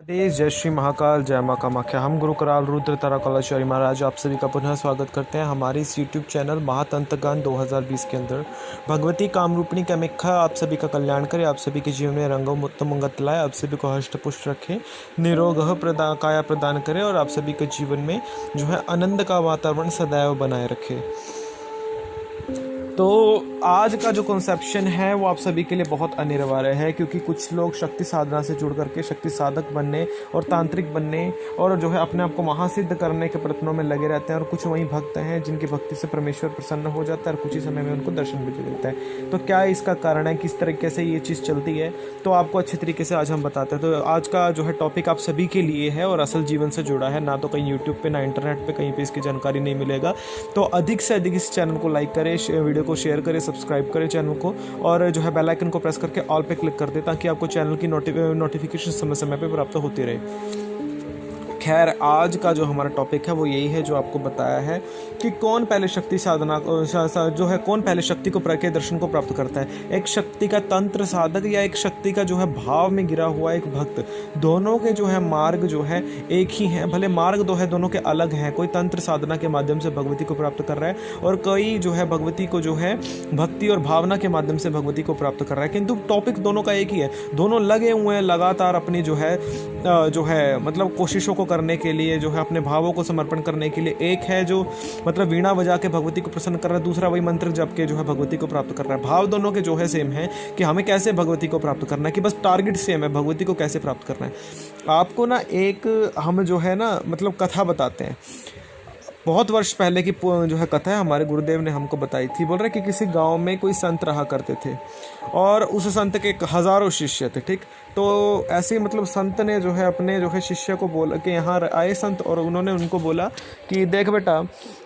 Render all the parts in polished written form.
जय श्री महाकाल, जय माँ कामाख्या। हम गुरु कराल रुद्र ताराकलाचार्य महाराज आप सभी का पुनः स्वागत करते हैं हमारे इस यूट्यूब चैनल महातंत्रगान 2020 के अंदर। भगवती कामरूपिणी कामाख्या आप सभी का कल्याण करे, आप सभी के जीवन में रंगों उत्तम मंगत लाए, आप सभी को हष्ट पुष्ट रखे, निरोग काया प्रदान करे और आप सभी के जीवन में जो है आनंद का वातावरण सदैव बनाए रखे। तो आज का जो कॉन्सेप्शन है वो आप सभी के लिए बहुत अनिवार्य है, क्योंकि कुछ लोग शक्ति साधना से जुड़ करके शक्ति साधक बनने और तांत्रिक बनने और जो है अपने आप को महासिद्ध करने के प्रयत्नों में लगे रहते हैं, और कुछ वही भक्त हैं जिनकी भक्ति से परमेश्वर प्रसन्न हो जाता है और कुछ ही समय में उनको दर्शन भी मिलता है। तो क्या इसका कारण है, किस तरीके से ये चीज़ चलती है, तो आपको अच्छी तरीके से आज हम बताते हैं। तो आज का जो है टॉपिक आप सभी के लिए है और असल जीवन से जुड़ा है, ना तो कहीं यूट्यूब पर ना इंटरनेट पर कहीं पर इसकी जानकारी नहीं मिलेगा। तो अधिक से अधिक इस चैनल को लाइक करें, वीडियो को शेयर करें, सब्सक्राइब करें चैनल को, और जो है बेल आइकन को प्रेस करके ऑल पे क्लिक कर दें ताकि आपको चैनल की नोटिफिकेशन समय समय पे प्राप्त होती रहे। खैर, आज का जो हमारा टॉपिक है वो यही है जो आपको बताया है कि कौन पहले शक्ति साधना जो है कौन पहले शक्ति को के दर्शन को प्राप्त करता है, एक शक्ति का तंत्र साधक या एक शक्ति का जो है भाव में गिरा हुआ एक भक्त। दोनों के जो है मार्ग जो है एक ही है, भले मार्ग दो है दोनों के अलग हैं। कोई तंत्र साधना के माध्यम से भगवती को प्राप्त कर रहा है और कोई जो है भगवती को जो है भक्ति और भावना के माध्यम से भगवती को प्राप्त कर रहा है, किंतु टॉपिक दोनों का एक ही है। दोनों लगे हुए हैं लगातार अपनी जो है मतलब कोशिशों को करने के लिए, जो है अपने भावों को समर्पण करने के लिए। एक है जो मतलब वीणा बजा के भगवती को प्रसन्न कर रहा है, दूसरा वही मंत्र जप के जो है भगवती को प्राप्त कर रहा है। भाव दोनों के जो है सेम है कि हमें कैसे भगवती को प्राप्त करना है, कि बस टारगेट सेम है, भगवती को कैसे प्राप्त करना है। आपको ना एक हम जो है ना मतलब कथा बताते हैं। बहुत वर्ष पहले की जो है कथा है, हमारे गुरुदेव ने हमको बताई थी। बोल रहे कि किसी गांव में कोई संत रहा करते थे और उस संत के हज़ारों शिष्य थे। ठीक, तो ऐसे ही मतलब संत ने जो है अपने जो है शिष्य को बोला कि यहाँ आए संत, और उन्होंने उनको बोला कि देख बेटा,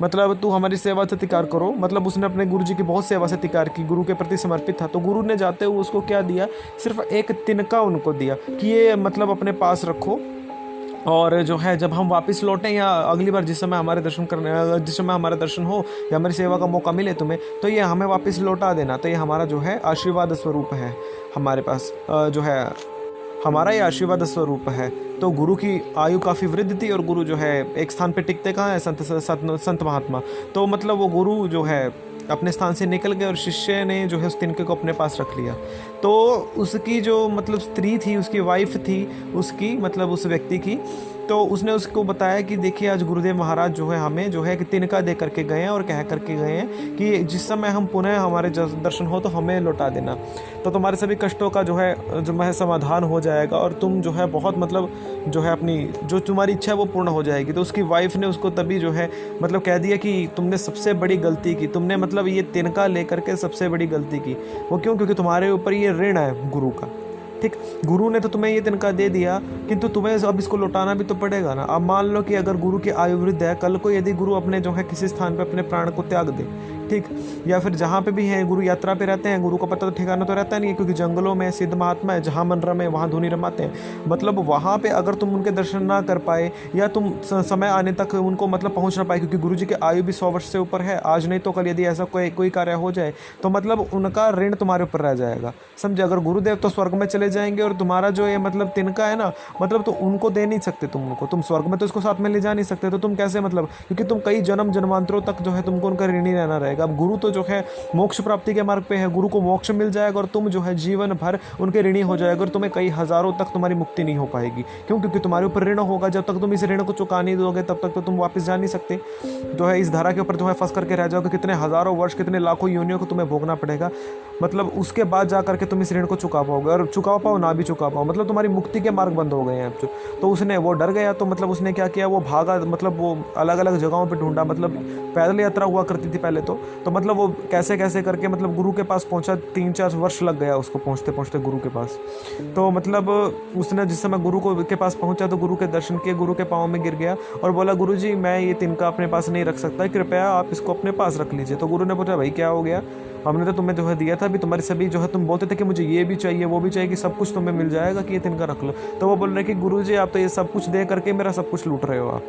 मतलब तू हमारी सेवा सत्कार करो। मतलब उसने अपने गुरु जी की बहुत सेवा सत्कार की, गुरु के प्रति समर्पित था। तो गुरु ने जाते हुए उसको क्या दिया, सिर्फ एक तिनका उनको दिया कि ये मतलब अपने पास रखो, और जो है जब हम वापस लौटें या अगली बार जिस समय हमारे दर्शन हो या हमारी सेवा का मौका मिले तुम्हें, तो ये हमें वापस लौटा देना। तो ये हमारा जो है आशीर्वाद स्वरूप है, हमारे पास जो है हमारा ये आशीर्वाद स्वरूप है। तो गुरु की आयु काफ़ी वृद्ध थी और गुरु जो है एक स्थान पे टिकते कहाँ है, संत महात्मा। तो मतलब वो गुरु जो है अपने स्थान से निकल गए और शिष्य ने जो है उस तिनके को अपने पास रख लिया। तो उसकी जो मतलब स्त्री थी, उसकी वाइफ थी उसकी, मतलब उस व्यक्ति की, तो उसने उसको बताया कि देखिए आज गुरुदेव महाराज जो है हमें जो है कि तिनका दे करके गए हैं और कह करके गए हैं कि जिस समय हम पुनः हमारे दर्शन हो तो हमें लौटा देना, तो तुम्हारे सभी कष्टों का जो है समाधान हो जाएगा और तुम जो है बहुत मतलब जो है अपनी जो तुम्हारी इच्छा है वो पूर्ण हो जाएगी। तो उसकी वाइफ ने उसको तभी जो है मतलब कह दिया कि तुमने सबसे बड़ी गलती की, तुमने मतलब ये तिनका लेकर के सबसे बड़ी गलती की। वो क्यों? क्योंकि तुम्हारे ऊपर ये ऋण है गुरु का। ठीक, गुरु ने तो तुम्हें ये तिनका दे दिया, किंतु तुम्हें अब इसको लौटाना भी तो पड़ेगा ना। अब मान लो कि अगर गुरु की आयु वृद्ध है, कल को यदि गुरु अपने जो है किसी स्थान पे अपने प्राण को त्याग दे, ठीक, या फिर जहाँ पे भी हैं गुरु यात्रा पे रहते हैं, गुरु को पता तो ठिकाना तो रहता नहीं है, क्योंकि जंगलों में सिद्ध महात्मा है, जहाँ मन रमे वहाँ धुनी रमाते हैं। मतलब वहाँ पे अगर तुम उनके दर्शन ना कर पाए या तुम समय आने तक उनको मतलब पहुँच ना पाए, क्योंकि गुरु जी की आयु भी 100 वर्ष से ऊपर है, आज नहीं तो कल यदि ऐसा कोई कार्य हो जाए तो मतलब उनका ऋण तुम्हारे ऊपर रह जाएगा। समझे? अगर गुरुदेव तो स्वर्ग में चले जाएंगे और तुम्हारा जो ये मतलब तिनका है ना, मतलब तो उनको दे नहीं सकते तुम स्वर्ग में तो उसको साथ में ले जा नहीं सकते, तो तुम कैसे मतलब, क्योंकि तुम कई जन्मांतरों तक जो है तुमको उनका ऋणी रहना रहेगा। अब गुरु तो जो है मोक्ष प्राप्ति के मार्ग पे है, गुरु को मोक्ष मिल जाएगा और तुम जो है जीवन भर उनके ऋणी हो जाएगा और तुम्हें कई हजारों तक तुम्हारी मुक्ति नहीं हो पाएगी। क्यों? क्योंकि तुम्हारे ऊपर ऋण होगा। जब तक तुम इस ऋण को चुका नहीं दोगे तब तक तो तुम वापस जा नहीं सकते, जो है इस धारा के ऊपर जो है फंस करके रह जाओगे। कितने हजारों वर्ष, कितने लाखों योनियों को तुम्हें भोगना पड़ेगा, मतलब उसके बाद जा करके तुम इस ऋण को चुका पाओगे, और चुका पाओ ना भी चुका पाओ, मतलब तुम्हारी मुक्ति के मार्ग बंद हो गए हैं। तो उसने वो डर गया, तो मतलब उसने क्या किया, वो भागा, मतलब वो अलग अलग जगहों पे ढूंढा। मतलब पैदल यात्रा हुआ करती थी पहले तो मतलब वो कैसे कैसे करके मतलब गुरु के पास पहुंचा। 3-4 वर्ष लग गया उसको पहुंचते पहुंचते गुरु के पास। तो मतलब उसने जिस समय गुरु के पास पहुंचा तो गुरु के दर्शन किए, गुरु के पाँव में गिर गया और बोला, गुरु जी मैं ये तिनका अपने पास नहीं रख सकता, कृपया आप इसको अपने पास रख लीजिए। तो गुरु ने पूछा, भाई क्या हो गया? हमने तो तुम्हें जो है दिया था, अभी तुम्हारी सभी जो है तुम बोलते थे कि मुझे ये भी चाहिए वो भी चाहिए, कि सब कुछ तुम्हें मिल जाएगा, कि ये तिनका रख लो। तो वो बोल रहे कि गुरु जी आप तो ये सब कुछ दे करके मेरा सब कुछ लूट रहे हो आप।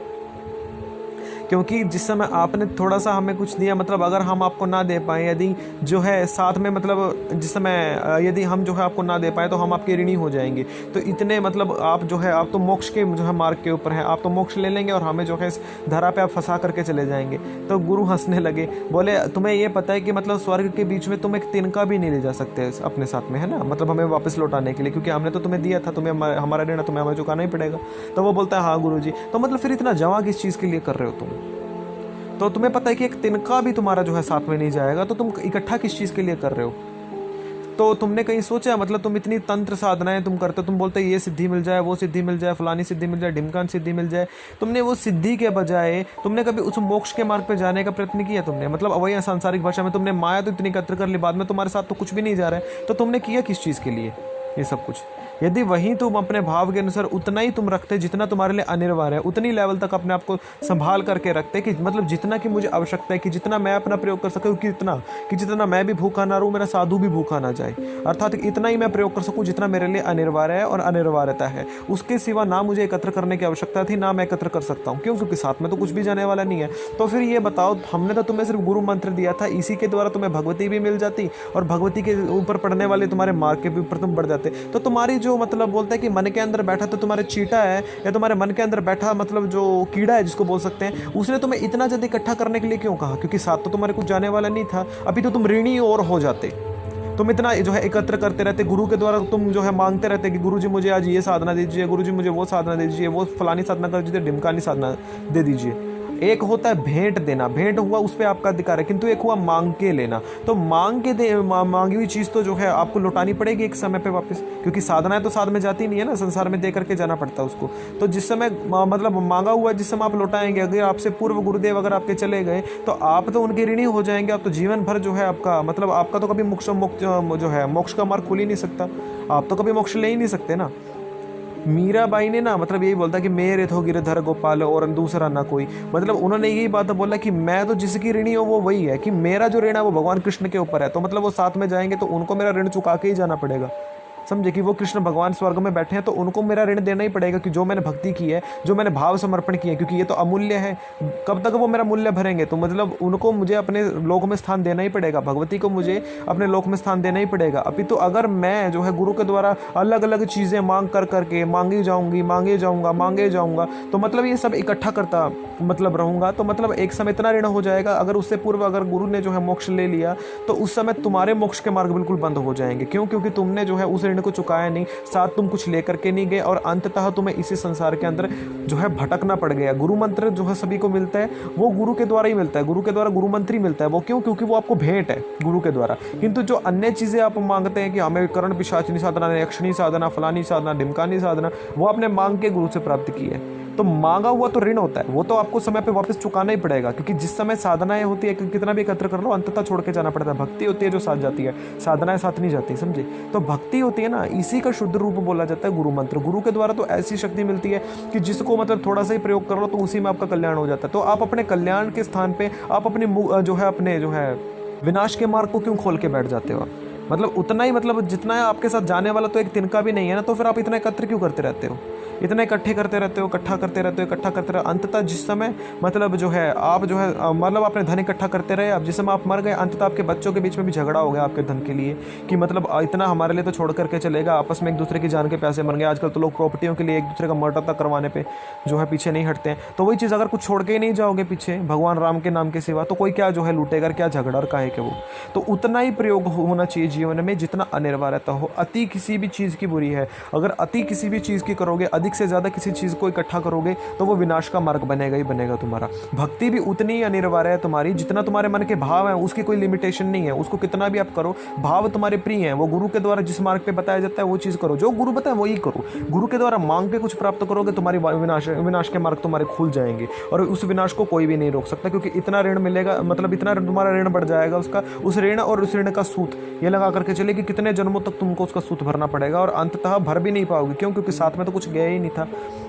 क्योंकि जिस समय आपने थोड़ा सा हमें कुछ दिया, मतलब अगर हम आपको ना दे पाएँ, यदि जो है साथ में मतलब जिस समय यदि हम जो है आपको ना दे पाए तो हम आपके ऋणी हो जाएंगे। तो इतने मतलब आप जो है आप तो मोक्ष के जो है मार्ग के ऊपर हैं, आप तो मोक्ष ले लेंगे और हमें जो है इस धरा पे आप फंसा करके चले जाएंगे। तो गुरु हंसने लगे, बोले तुम्हें ये पता है कि मतलब स्वर्ग के बीच में तुम एक तिनका भी नहीं ले जा सकते अपने साथ में, है ना, मतलब हमें वापस लौटाने के लिए, क्योंकि हमने तो तुम्हें दिया था, तुम्हें हमारा ऋण तुम्हें हमें चुकाना ही पड़ेगा। तो वो बोलता है हाँ गुरु जी। तो मतलब फिर इतना जमा किस चीज़ के लिए कर रहे हो तुम? तो तुम्हें पता है कि एक तिनका भी तुम्हारा जो है साथ में नहीं जाएगा, तो तुम इकट्ठा किस चीज़ के लिए कर रहे हो? तो तुमने कहीं सोचा, मतलब तुम इतनी तंत्र साधनाएं तुम करते हो, तुम बोलते ये सिद्धि मिल जाए, वो सिद्धि मिल जाए, फलानी सिद्धि मिल जाए, ढिमकान सिद्धि मिल जाए। तुमने वो सिद्धि के बजाय तुमने कभी उस मोक्ष के मार्ग पे जाने का प्रयत्न किया तुमने? मतलब वही सांसारिक भाषा में तुमने माया तो इतनी एकत्र कर ली, बाद में तुम्हारे साथ तो कुछ भी नहीं जा रहा है, तो तुमने किया किस चीज़ के लिए ये सब कुछ? यदि वहीं तुम अपने भाव के अनुसार उतना ही तुम रखते जितना तुम्हारे लिए अनिवार्य है, उतनी लेवल तक अपने आप को संभाल करके रखते कि मतलब जितना कि मुझे आवश्यकता है, कि जितना मैं अपना प्रयोग कर सकूँ, कि जितना मैं भी भूखा ना रहूँ, मेरा साधु भी भूखा ना जाए, अर्थात इतना ही मैं प्रयोग कर सकूँ जितना मेरे लिए अनिवार्य है और अनिवार्यता है। उसके सिवा ना मुझे एकत्र करने की आवश्यकता थी, ना मैं एकत्र कर सकता हूँ। क्यों? क्योंकि साथ में तो कुछ भी जाने वाला नहीं है। तो फिर ये बताओ, हमने तो तुम्हें सिर्फ गुरु मंत्र दिया था, इसी के द्वारा तुम्हें भगवती भी मिल जाती और भगवती के ऊपर पढ़ने वाले तुम्हारे मार्ग के भी ऊपर तुम बढ़ जाते। तो तुम्हारी जो मतलब बोलते हैं कि मन के अंदर बैठा तो तुम्हारे चीटा है, या तुम्हारे मन के अंदर बैठा मतलब जो कीड़ा है जिसको बोल सकते हैं, उसने तुम्हें इतना ज्यादा इकट्ठा करने के लिए क्यों कहा? क्योंकि साथ तो तुम्हारे कुछ जाने वाला नहीं था। अभी तो तुम ऋणी और हो जाते। तुम इतना जो है एकत्र करते रहते गुरु के द्वारा, तुम जो है मांगते रहते कि गुरु जी मुझे आज ये साधना दीजिए, गुरु जी मुझे वो साधना दे दीजिए, वो फलानी साधना कर दीजिए, ढिमकानी साधना दे दीजिए। एक होता है भेंट देना, भेंट हुआ उस पर आपका अधिकार है, किंतु एक हुआ मांग के लेना। तो मांग के मांगी हुई चीज़ तो जो है आपको लौटानी पड़ेगी एक समय पे वापस, क्योंकि साधना तो साध में जाती नहीं है ना, संसार में दे करके जाना पड़ता है उसको। तो जिस समय मतलब मांगा हुआ जिस समय आप लौटाएंगे, अगर आपसे पूर्व गुरुदेव अगर आपके चले गए तो आप तो उनके ऋणी हो जाएंगे। आप तो जीवन भर जो है आपका मतलब आपका तो कभी मोक्ष का मार्ग खुल ही नहीं सकता, आप तो कभी मोक्ष ले ही नहीं सकते ना। मीराबाई ने ना मतलब यही बोलता कि मेरे थो गिरधर गोपाल और दूसरा ना कोई, मतलब उन्होंने यही बात बोला कि मैं तो जिसकी ऋणी हूँ वो वही है, कि मेरा जो ऋण है वो भगवान कृष्ण के ऊपर है। तो मतलब वो साथ में जाएंगे तो उनको मेरा ऋण चुका के ही जाना पड़ेगा, समझे, कि वो कृष्ण भगवान स्वर्ग में बैठे हैं तो उनको मेरा ऋण देना ही पड़ेगा, कि जो मैंने भक्ति की है, जो मैंने भाव समर्पण किया है, क्योंकि ये तो अमूल्य है। कब तक वो मेरा मूल्य भरेंगे? तो मतलब उनको मुझे अपने लोक में स्थान देना ही पड़ेगा, भगवती को मुझे अपने लोक में स्थान देना ही पड़ेगा। अभी तो अगर मैं जो है गुरु के द्वारा अलग अलग चीज़ें मांग कर करके मांगे जाऊँगा तो मतलब ये सब इकट्ठा करता मतलब रहूँगा, तो मतलब एक समय इतना ऋण हो जाएगा। अगर उससे पूर्व अगर गुरु ने जो है मोक्ष ले लिया तो उस समय तुम्हारे मोक्ष के मार्ग बिल्कुल बंद हो जाएंगे। क्यों? क्योंकि तुमने जो है उस ऋण को चुकाया नहीं, साथ तुम कुछ लेकर के नहीं गए, और अंततः तुम्हें इसी संसार के अंदर जो है भटकना पड़ गया। गुरु मंत्र जो है सभी को मिलता है, वो गुरु के द्वारा ही मिलता है, गुरु के द्वारा गुरु मंत्र ही मिलता है। वो क्यों? क्योंकि वो आपको भेंट है गुरु के द्वारा। किंतु जो अन्य चीज़ें आप मांगते हैं कि हमें कर्ण पिशाचिनी साधना, यक्षिणी साधना, फलानी साधना, ढिमकानी साधना, वो आपने मांग के गुरु से प्राप्त की है। तो मांगा हुआ तो ऋण होता है, वो तो आपको समय पे वापस चुकाना ही पड़ेगा, क्योंकि जिस समय साधनाएं होती है कितना भी एकत्र कर लो अंततः छोड़ के जाना पड़ता है। भक्ति होती है जो साथ जाती है, साधनाएं साथ नहीं जाती, समझे। तो भक्ति होती है ना, इसी का शुद्ध रूप बोला जाता है गुरु मंत्र। गुरु के द्वारा तो ऐसी शक्ति मिलती है कि जिसको मतलब थोड़ा सा ही प्रयोग कर लो तो उसी में आपका कल्याण हो जाता है। तो आप अपने कल्याण के स्थान पे आप अपने जो है विनाश के मार्ग को क्यों खोल के बैठ जाते हो? मतलब उतना ही मतलब जितना है आपके साथ जाने वाला तो एक तिनका भी नहीं है ना, तो फिर आप इतना एकत्र क्यों करते रहते हो? इतना इकट्ठे करते रहते हो, इकट्ठा करते रहते हो। अंततः जिस समय मतलब जो है आप जो है मतलब अपने धन इकट्ठा करते रहे, अब जिस समय आप मर गए अंततः आपके बच्चों के बीच में भी झगड़ा हो गया आपके धन के लिए, कि मतलब इतना हमारे लिए तो छोड़ करके चलेगा, आपस में एक दूसरे की जान के प्यासे मर गए। आजकल तो लोग प्रॉपर्टियों के लिए एक दूसरे का मर्डर तक करवाने पे जो है पीछे नहीं हटते हैं। तो वही चीज़ अगर कुछ छोड़ के ही नहीं जाओगे पीछे भगवान राम के नाम के सिवा, तो कोई क्या जो है लूटेगा, क्या झगड़ा और काहे के वो। तो उतना ही प्रयोग होना चाहिए जीवन में जितना अनिवार्यता हो। अति किसी भी चीज़ की बुरी है, अगर अति किसी भी चीज़ की करोगे, अधिक से ज़्यादा किसी चीज़ को इकट्ठा करोगे तो वो विनाश का मार्ग बनेगा ही बनेगा तुम्हारा। भक्ति भी उतनी ही अनिवार्य है तुम्हारी जितना तुम्हारे मन के भाव हैं, उसकी कोई लिमिटेशन नहीं है। उसको कितना भी आप करो, भाव तुम्हारे प्रिय हैं, वो गुरु के द्वारा जिस मार्ग पे बताया जाता है वो चीज़ करो, जो गुरु बताए वही करो। गुरु के द्वारा मांग के कुछ प्राप्त करोगे, तुम्हारी विनाश के मार्ग तुम्हारे खुल जाएंगे, और उस विनाश को कोई भी नहीं रोक सकता, क्योंकि इतना ऋण मिलेगा, मतलब इतना तुम्हारा ऋण बढ़ जाएगा उसका, उस ऋण और उस ऋण का सूत ये लगा करके चले कि कितने जन्मों तक तुमको उसका सूत भरना पड़ेगा, और अंततः भर भी नहीं पाओगे। क्यों? क्योंकि साथ में तो कुछ गया ही नहीं था।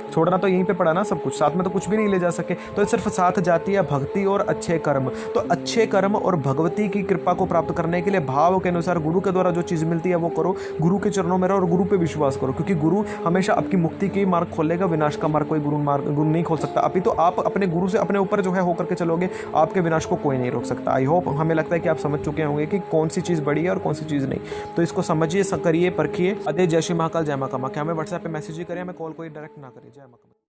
छोड़ना तो यहीं पे पड़ा ना सब कुछ, साथ में तो कुछ भी नहीं ले जा सके। तो सिर्फ साथ जाती है भक्ति और अच्छे कर्म। तो अच्छे कर्म और भगवती की कृपा को प्राप्त करने के लिए भाव के अनुसार गुरु के द्वारा जो चीज़ मिलती है वो करो, गुरु के चरणों में रहो और गुरु पे विश्वास करो, क्योंकि गुरु हमेशा आपकी मुक्ति की मार्ग खोलेगा, विनाश का मार्ग कोई गुरु नहीं खोल सकता। अभी तो आप अपने गुरु से अपने ऊपर जो है होकर के चलोगे, आपके विनाश को कोई नहीं रोक सकता। आई होप हमें लगता है कि आप समझ चुके होंगे कि कौन सी चीज़ बड़ी है और कौन सी चीज़ नहीं। तो इसको समझिए, करिए, परखिए। अदे जय श्री महाकाल, जय मां कामा। क्या हमें व्हाट्सएप पे मैसेज ही करें, हमें कॉल कोई डायरेक्ट ना करिए। जय मां कामा।